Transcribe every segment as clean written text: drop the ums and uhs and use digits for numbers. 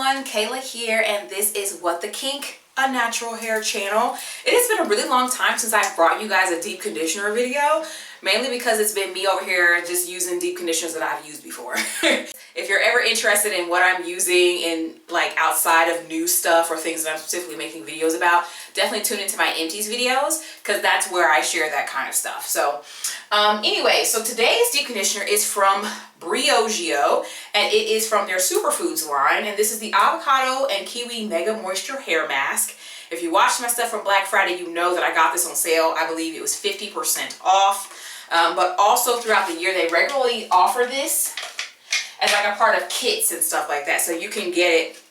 everyone, Kayla here, and this is What the Kink, a natural hair channel. It has been a really long time since I've brought you guys a deep conditioner video, mainly because it's been me over here just using deep conditioners that I've used before. If you're ever interested in what I'm using in like outside of new stuff or things that I'm specifically making videos about, definitely tune into my empties videos because that's where I share that kind of stuff. So anyway, so today's deep conditioner is from Briogeo, and it is from their Superfoods line, and this is the Avocado and Kiwi Mega Moisture Hair Mask. If you watched my stuff from Black Friday, you know that I got this on sale. I believe it was 50% off, but also throughout the year they regularly offer this as like a part of kits and stuff like that, so you can get it.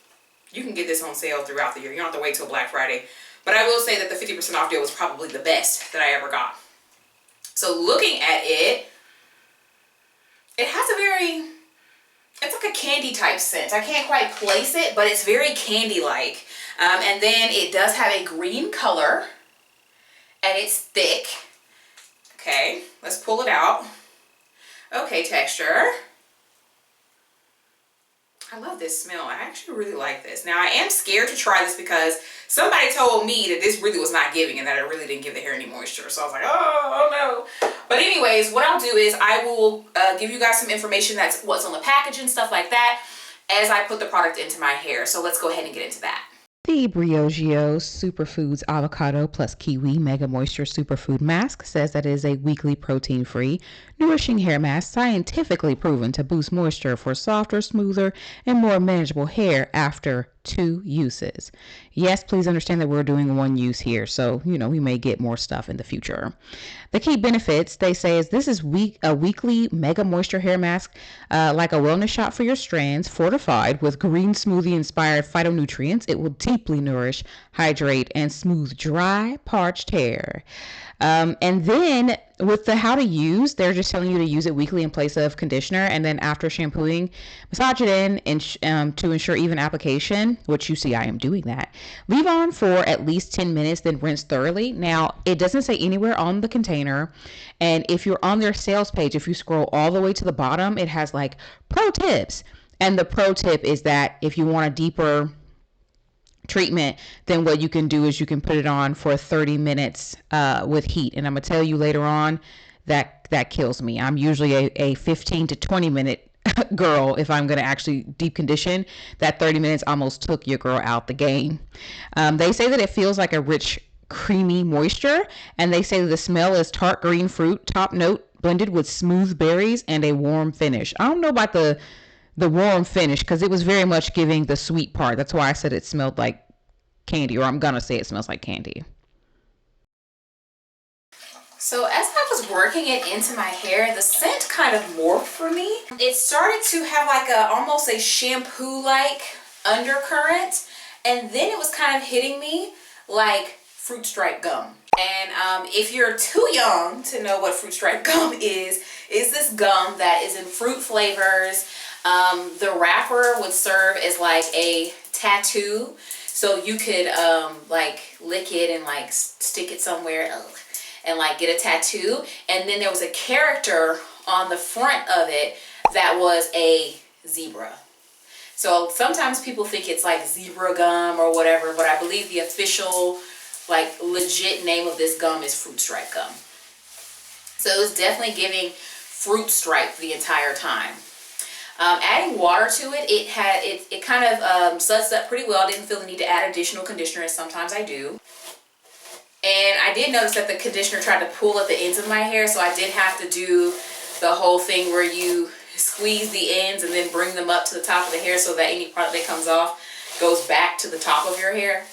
You can get this on sale throughout the year. You don't have to wait till Black Friday. But I will say that the 50% off deal was probably the best that I ever got. So looking at it, it has a very, it's like a candy type scent. I can't quite place it, but it's very candy-like. And then it does have a green color, and it's thick. Okay, let's pull it out. Okay, texture. I love this smell. I actually really like this. Now I am scared to try this because somebody told me that this really was not giving and that it really didn't give the hair any moisture. So I was like, oh no. But anyways, what I'll do is I will give you guys some information that's what's on the package and stuff like that as I put the product into my hair. So let's go ahead and get into that. The Briogeo Superfoods Avocado plus Kiwi Mega Moisture Superfood Mask says that it is a weekly protein-free, nourishing hair mask scientifically proven to boost moisture for softer, smoother, and more manageable hair after 2 uses. Yes, please understand that we're doing 1 use here, so, we may get more stuff in the future. The key benefits, they say, is this is a weekly mega moisture hair mask, like a wellness shot for your strands, fortified with green smoothie-inspired phytonutrients. It will deeply nourish, hydrate, and smooth dry, parched hair. And then with the how to use, they're just telling you to use it weekly in place of conditioner, and then after shampooing, massage it in and to ensure even application, which you see I am doing that. Leave on for at least 10 minutes, then rinse thoroughly. Now, it doesn't say anywhere on the container, and if you're on their sales page, if you scroll all the way to the bottom, it has like pro tips, and the pro tip is that if you want a deeper treatment, then what you can do is you can put it on for 30 minutes with heat, and I'm gonna tell you later on that kills me. I'm usually a 15 to 20 minute girl if I'm gonna actually deep condition. That 30 minutes almost took your girl out the game. They say that it feels like a rich creamy moisture, and they say that the smell is tart green fruit top note blended with smooth berries and a warm finish. I don't know about the warm finish because it was very much giving the sweet part. That's why I said it smelled like candy, or I'm gonna say it smells like candy. So as I was working it into my hair, the scent kind of morphed for me. It started to have like almost a shampoo-like undercurrent, and then it was kind of hitting me like fruit stripe gum. And if you're too young to know what fruit stripe gum is this gum that is in fruit flavors. The wrapper would serve as like a tattoo, so you could like lick it and like stick it somewhere and like get a tattoo. And then there was a character on the front of it that was a zebra. So sometimes people think it's like zebra gum or whatever, but I believe the official like legit name of this gum is fruit stripe gum. So it was definitely giving fruit stripe the entire time. Adding water to it, it kind of suds up pretty well. I didn't feel the need to add additional conditioner, as sometimes I do. And I did notice that the conditioner tried to pull at the ends of my hair, so I did have to do the whole thing where you squeeze the ends and then bring them up to the top of the hair so that any part that comes off goes back to the top of your hair.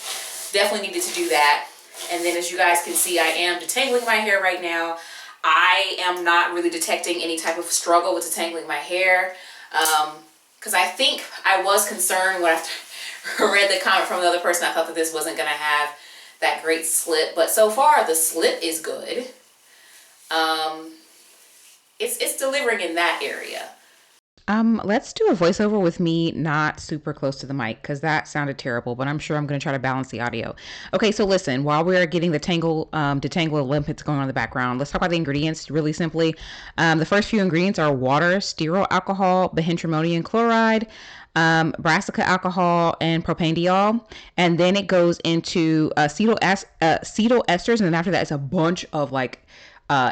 Definitely needed to do that. And then as you guys can see, I am detangling my hair right now. I am not really detecting any type of struggle with detangling my hair. Because I think I was concerned when I read the comment from the other person. I thought that this wasn't going to have that great slip, but so far the slip is good. It's delivering in that area. Let's do a voiceover with me not super close to the mic because that sounded terrible, but I'm sure I'm going to try to balance the audio. Okay, so listen, while we're getting the detangle Olympics going on in the background, let's talk about the ingredients really simply. The first few ingredients are water, stearyl alcohol, benzene chloride, brassica alcohol, and propanediol. And then it goes into acetyl esters, and then after that, it's a bunch of like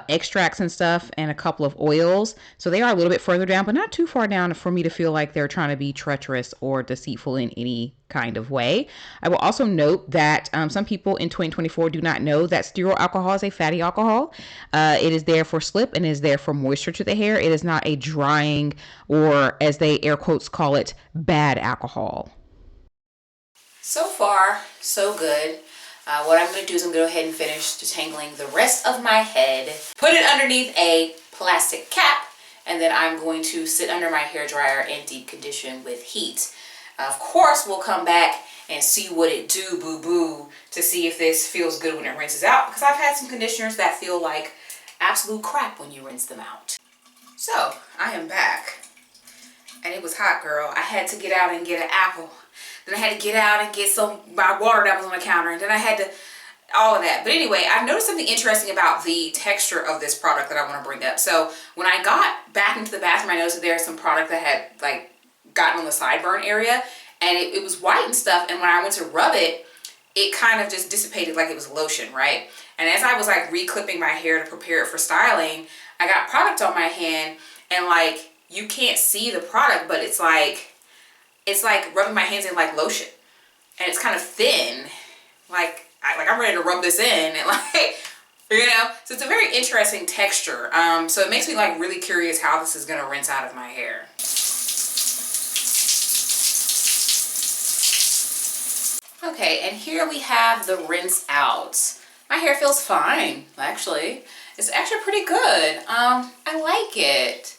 extracts and stuff and a couple of oils. So they are a little bit further down, but not too far down for me to feel like they're trying to be treacherous or deceitful in any kind of way. I will also note that some people in 2024 do not know that stearyl alcohol is a fatty alcohol. It is there for slip and is there for moisture to the hair. It is not a drying or, as they air quotes call it, bad alcohol. So far, so good. What I'm going to do is I'm going to go ahead and finish detangling the rest of my head, put it underneath a plastic cap, and then I'm going to sit under my hair dryer and deep condition with heat. Of course, we'll come back and see what it do, boo-boo, to see if this feels good when it rinses out, because I've had some conditioners that feel like absolute crap when you rinse them out. So, I am back, and it was hot, girl. I had to get out and get an apple. Then I had to get out and get my water that was on the counter. And then I had to, all of that. But anyway, I've noticed something interesting about the texture of this product that I want to bring up. So when I got back into the bathroom, I noticed that there's some product that had like gotten on the sideburn area. And it was white and stuff. And when I went to rub it, it kind of just dissipated like it was lotion, right? And as I was like re-clipping my hair to prepare it for styling, I got product on my hand. And like, you can't see the product, but it's like rubbing my hands in like lotion, and it's kind of thin, like I'm ready to rub this in, and like, you know, so it's a very interesting texture. So it makes me like really curious how this is going to rinse out of my hair. Okay, and here we have the rinse out. My hair feels fine, actually. It's actually pretty good. I like it.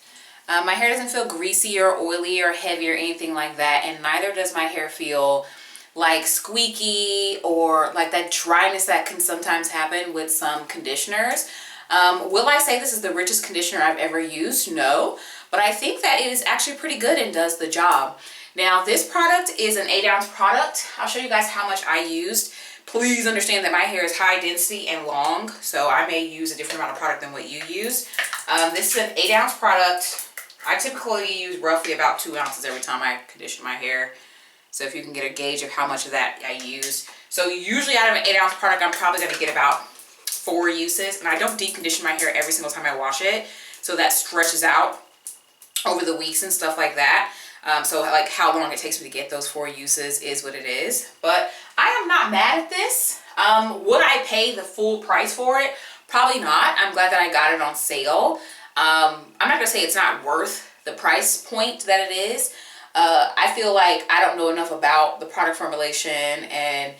My hair doesn't feel greasy or oily or heavy or anything like that, and neither does my hair feel like squeaky or like that dryness that can sometimes happen with some conditioners. Will I say this is the richest conditioner I've ever used? No, but I think that it is actually pretty good and does the job. Now, this product is an 8-ounce product. I'll show you guys how much I used. Please understand that my hair is high density and long, so I may use a different amount of product than what you use. This is an 8-ounce product. I typically use roughly about 2 ounces every time I condition my hair. So if you can get a gauge of how much of that I use. So usually out of an 8-ounce product, I'm probably going to get about 4 uses. And I don't deep condition my hair every single time I wash it. So that stretches out over the weeks and stuff like that. So like how long it takes me to get those 4 uses is what it is. But I am not mad at this. Would I pay the full price for it? Probably not. I'm glad that I got it on sale. I'm not going to say it's not worth the price point that it is. I feel like I don't know enough about the product formulation and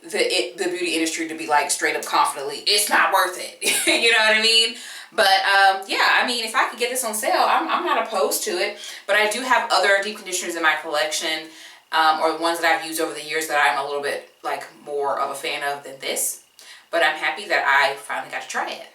the beauty industry to be like straight up confidently, it's not worth it. You know what I mean? But yeah, I mean, if I could get this on sale, I'm not opposed to it. But I do have other deep conditioners in my collection, or ones that I've used over the years that I'm a little bit like more of a fan of than this. But I'm happy that I finally got to try it.